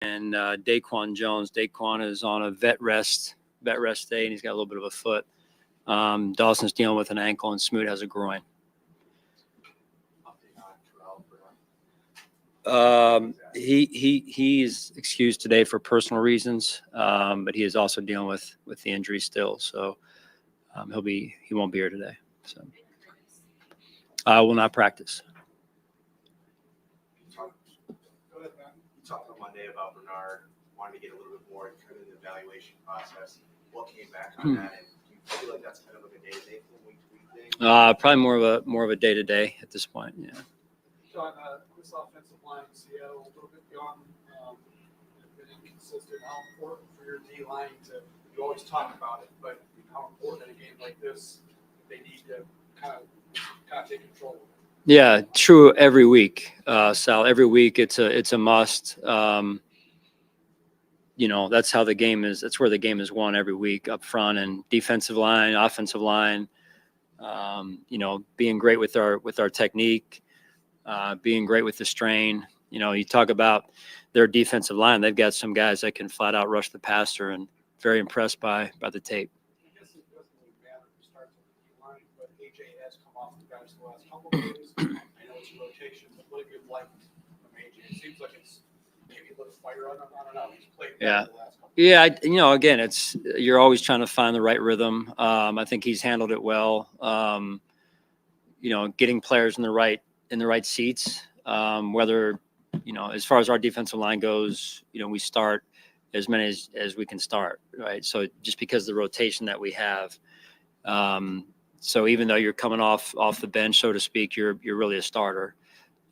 and Daquan Jones. Daquan is on a vet rest day, and he's got a little bit of a foot. Dawson's dealing with an ankle, and Smoot has a groin. He's excused today for personal reasons, but he is also dealing with the injury still. So he won't be here today. So I will not practice. You talked on Monday about Bernard wanting to get a little bit more kind of the evaluation process. What came back on that, and do you feel like that's kind of like a day-to-day thing, week-to-week thing? Probably more of a day-to-day at this point. Yeah. John, this offensive line in Seattle, a little bit beyond been inconsistent. How important for your D line to? You always talk about it, but how important in a game like this they need to kind of take control of it. Yeah, true. Every week, Sal. Every week, it's a must. That's how the game is. That's where the game is won every week, up front and defensive line, offensive line. Being great with our technique, being great with the strain. You talk about their defensive line. They've got some guys that can flat out rush the passer, and very impressed by the tape. I guess it doesn't really matter who starts on the D line, but AJ has come off the bench the last couple of games. I know it's a rotation, but what have you liked from AJ? It seems like it's maybe a little fire on him. I don't know. He's played better the last couple. Yeah, again, you're always trying to find the right rhythm. I think he's handled it well. Getting players in the right seats. Whether as far as our defensive line goes, we start as many as we can start, right? So just because of the rotation that we have, so even though you're coming off the bench, so to speak, you're really a starter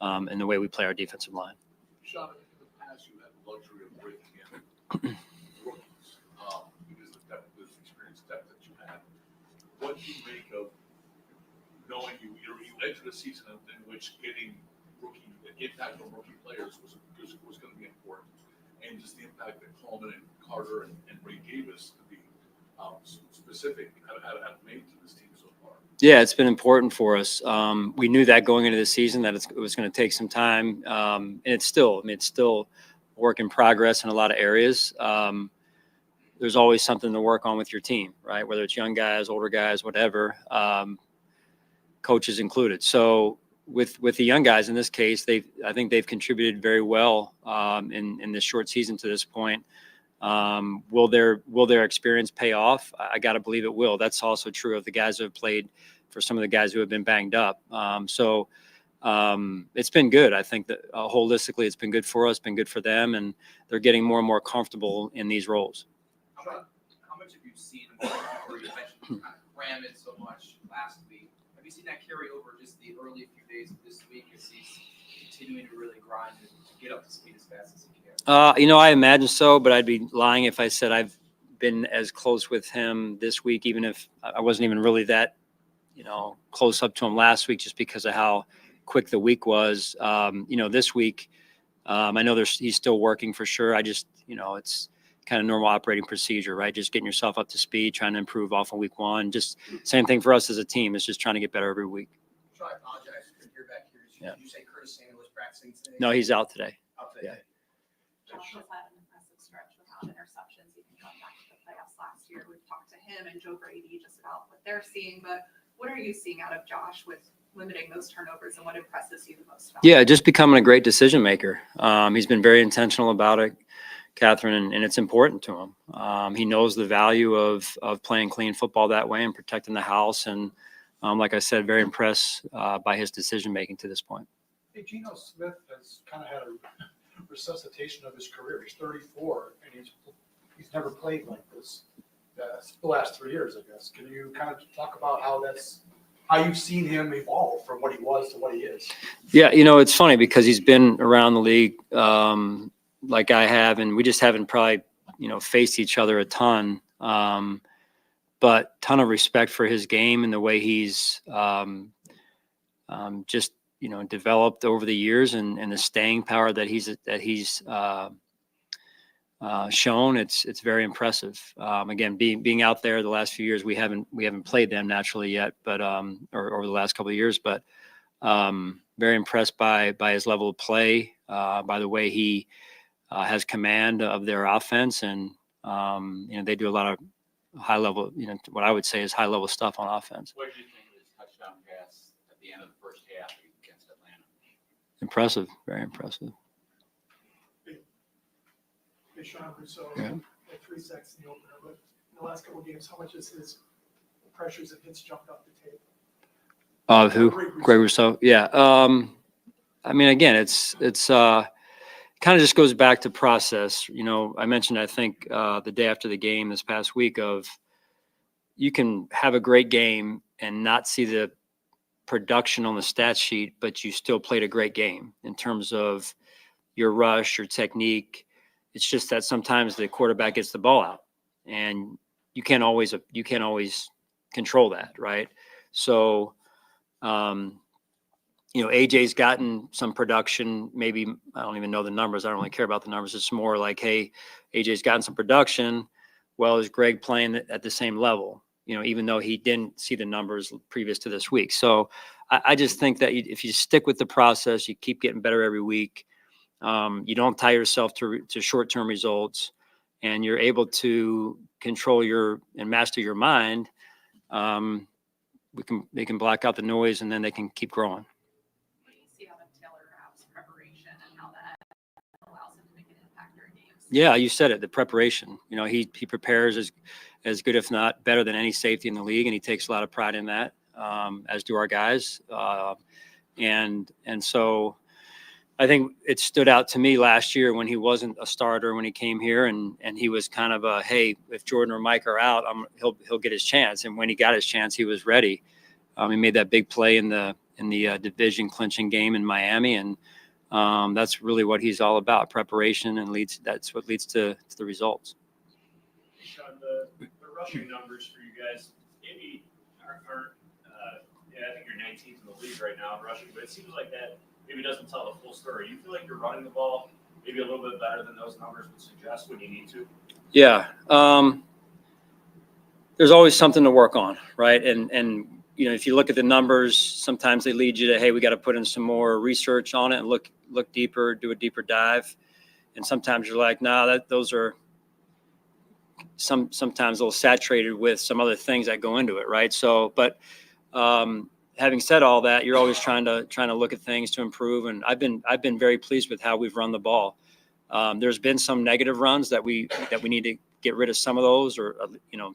in the way we play our defensive line. Sean, in the past, you had the luxury of breaking in rookies because of the depth, this experience depth that you had. What do you make of knowing you entered a season in which getting impact on rookie players was going to be important, and just the impact that Coleman and Carter and Ray Davis, to be specific, have made to this team so far? Yeah, it's been important for us. We knew that going into the season that it was going to take some time, and it's still work in progress in a lot of areas. There's always something to work on with your team, right? Whether it's young guys, older guys, whatever, coaches included. So with the young guys in this case, I think they've contributed very well in this short season to this point. Will their experience pay off? I got to believe it will. That's also true of the guys who have played, for some of the guys who have been banged up. It's been good. I think that holistically it's been good for us, been good for them, and they're getting more and more comfortable in these roles. How much have you seen, where you mentioned kind of cram it so much last week? Have you seen that carry over just the early few days of this week as he's continuing to really grind and get up to speed as fast as he can? I imagine so, but I'd be lying if I said I've been as close with him this week, even if I wasn't even really that, close up to him last week, just because of how quick the week was. This week, I know he's still working for sure. I just, it's kind of normal operating procedure, right? Just getting yourself up to speed, trying to improve off of week one. Just same thing for us as a team. It's just trying to get better every week. I apologize if you're back here. Did you say Curtis Samuel was practicing today? No, he's out today. Yeah. Josh has had an impressive stretch without interceptions, even going back to the playoffs last year. We've talked to him and Joe Brady just about what they're seeing, but what are you seeing out of Josh with limiting those turnovers, and what impresses you the most about him? Yeah, just becoming a great decision maker. He's been very intentional about it, Catherine, and it's important to him. He knows the value of playing clean football that way and protecting the house. And like I said, very impressed by his decision making to this point. Hey, Geno Smith has kind of had a resuscitation of his career. He's 34, and he's never played like this the last 3 years, I guess. Can you kind of talk about how you've seen him evolve from what he was to what he is? Yeah, it's funny because he's been around the league like I have, and we just haven't probably, faced each other a ton. But ton of respect for his game and the way he's just, developed over the years, and the staying power that he's shown. It's very impressive. Again, being out there the last few years, we haven't played them naturally yet, but or over the last couple of years, but very impressed by his level of play, by the way he has command of their offense, and they do a lot of high level, what I would say is high level stuff on offense. What did you think of his touchdown pass at the end of the first half against Atlanta? Impressive, very impressive. Hey, Sean Rousseau, Yeah. like 3 sacks in the opener, but in the last couple of games, how much has his pressures and hits jumped up the tape? Who? Greg Rousseau. Yeah. I mean, again, it's kind of just goes back to process. I mentioned, I think, the day after the game this past week of you can have a great game and not see the production on the stat sheet, but you still played a great game in terms of your rush, your technique. It's just that sometimes the quarterback gets the ball out, and you can't always control that, right? So, AJ's gotten some production. Maybe I don't even know the numbers. I don't really care about the numbers. It's more like, hey, AJ's gotten some production. Well, is Greg playing at the same level? Even though he didn't see the numbers previous to this week. So I just think that if you stick with the process, you keep getting better every week. You don't tie yourself to short-term results, and you're able to control and master your mind. They can block out the noise, and then they can keep growing. What do you see out of Taylor Rapp's preparation and how that allows him to make an impact during games? Yeah, you said it. The preparation. He prepares as good, if not better, than any safety in the league, and he takes a lot of pride in that, as do our guys. And so I think it stood out to me last year when he wasn't a starter when he came here, and he was kind of a, hey, if Jordan or Mike are out, he'll get his chance. And when he got his chance, he was ready. He made that big play in the division clinching game in Miami, and that's really what he's all about: preparation, and that's what leads to the results. Sean, the rushing numbers for you guys maybe aren't I think you're 19th in the league right now in rushing, but it seems like that maybe doesn't tell the full story. You feel like you're running the ball maybe a little bit better than those numbers would suggest when you need to? Yeah. There's always something to work on, right? And if you look at the numbers, sometimes they lead you to, hey, we got to put in some more research on it and look deeper, do a deeper dive. And sometimes you're like, nah, those are sometimes a little saturated with some other things that go into it, right? So, but having said all that, you're always trying to look at things to improve. And I've been very pleased with how we've run the ball. There's been some negative runs that we need to get rid of some of those, or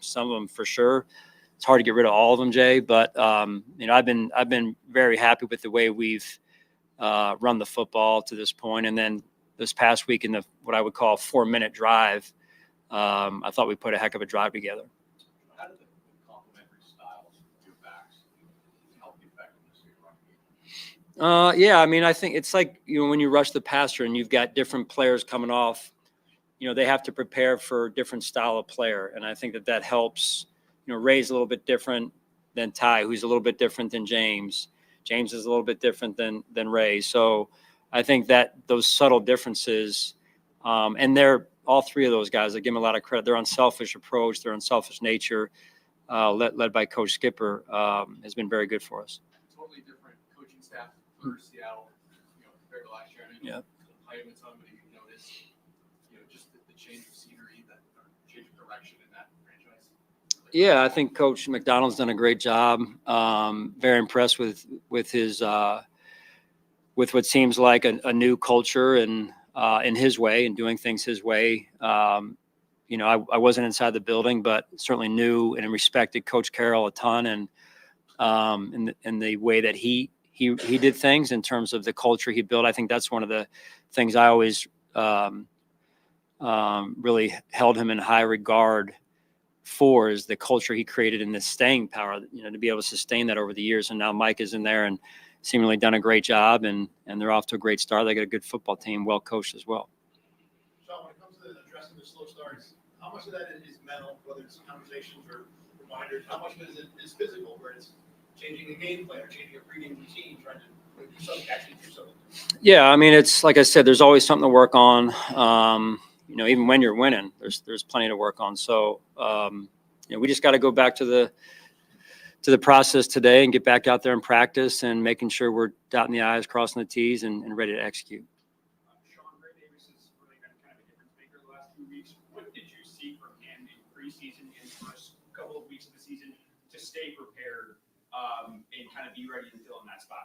some of them for sure. It's hard to get rid of all of them, Jay. But I've been very happy with the way we've run the football to this point. And then this past week in what I would call a 4-minute drive, I thought we put a heck of a drive together. How do the complementary styles of your backs help the effectiveness of your run game? Yeah, I mean, I think it's like, when you rush the passer and you've got different players coming off, they have to prepare for a different style of player. And I think that helps. Ray's a little bit different than Ty, who's a little bit different than James. James is a little bit different than Ray. So I think that those subtle differences, and they're all three of those guys, I give them a lot of credit. Their unselfish approach, their unselfish nature, led by Coach Skipper, has been very good for us. Totally different coaching staff for Seattle, compared to last year. I mean, Yeah. Playing with somebody you notice, just the change of scenery, that change of direction in that franchise. Yeah, I think Coach McDonald's done a great job. Very impressed with his with what seems like a new culture and in his way and doing things his way. I wasn't inside the building, but certainly knew and respected Coach Carroll a ton, and in the way that he did things in terms of the culture he built. I think that's one of the things I always really held him in high regard for, is the culture he created and the staying power, to be able to sustain that over the years. And now Mike is in there and seemingly done a great job, and they're off to a great start. They got a good football team, well coached as well. Sean, when it comes to addressing the slow starts, how much of that is mental, whether it's conversations or reminders? How much of it is physical, where it's changing the game plan or changing a pregame routine, trying to do something, actually do something? Yeah, I mean, it's like I said, there's always something to work on. Even when you're winning, there's plenty to work on. So, we just got to go back to the process today and get back out there and practice and making sure we're dotting the I's, crossing the T's, and ready to execute. Sean, Ray Davis is really going to kind weeks. What did you see from him in preseason in the first couple of weeks of the season to stay prepared and kind of be ready to fill in that spot?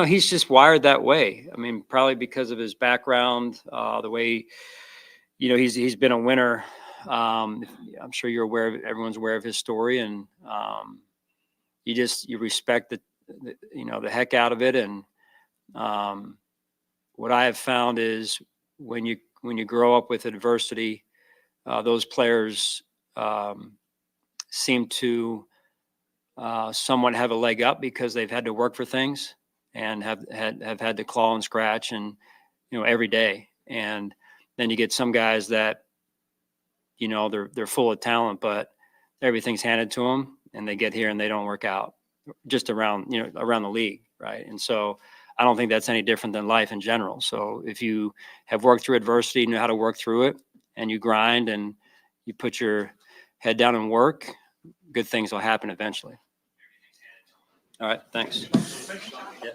He's just wired that way. I mean, probably because of his background, the way, he's been a winner. I'm sure you're aware everyone's aware of his story, and you respect the heck out of it. And what I have found is when you grow up with adversity, those players seem to somewhat have a leg up because they've had to work for things and have had to claw and scratch and every day. And then you get some guys that they're full of talent, but everything's handed to them, and they get here and they don't work out just around the league, right? And so I don't think that's any different than life in general. So if you have worked through adversity, know how to work through it, and you grind and you put your head down and work, good things will happen eventually. All right, thanks. Thanks, Sean. Yeah.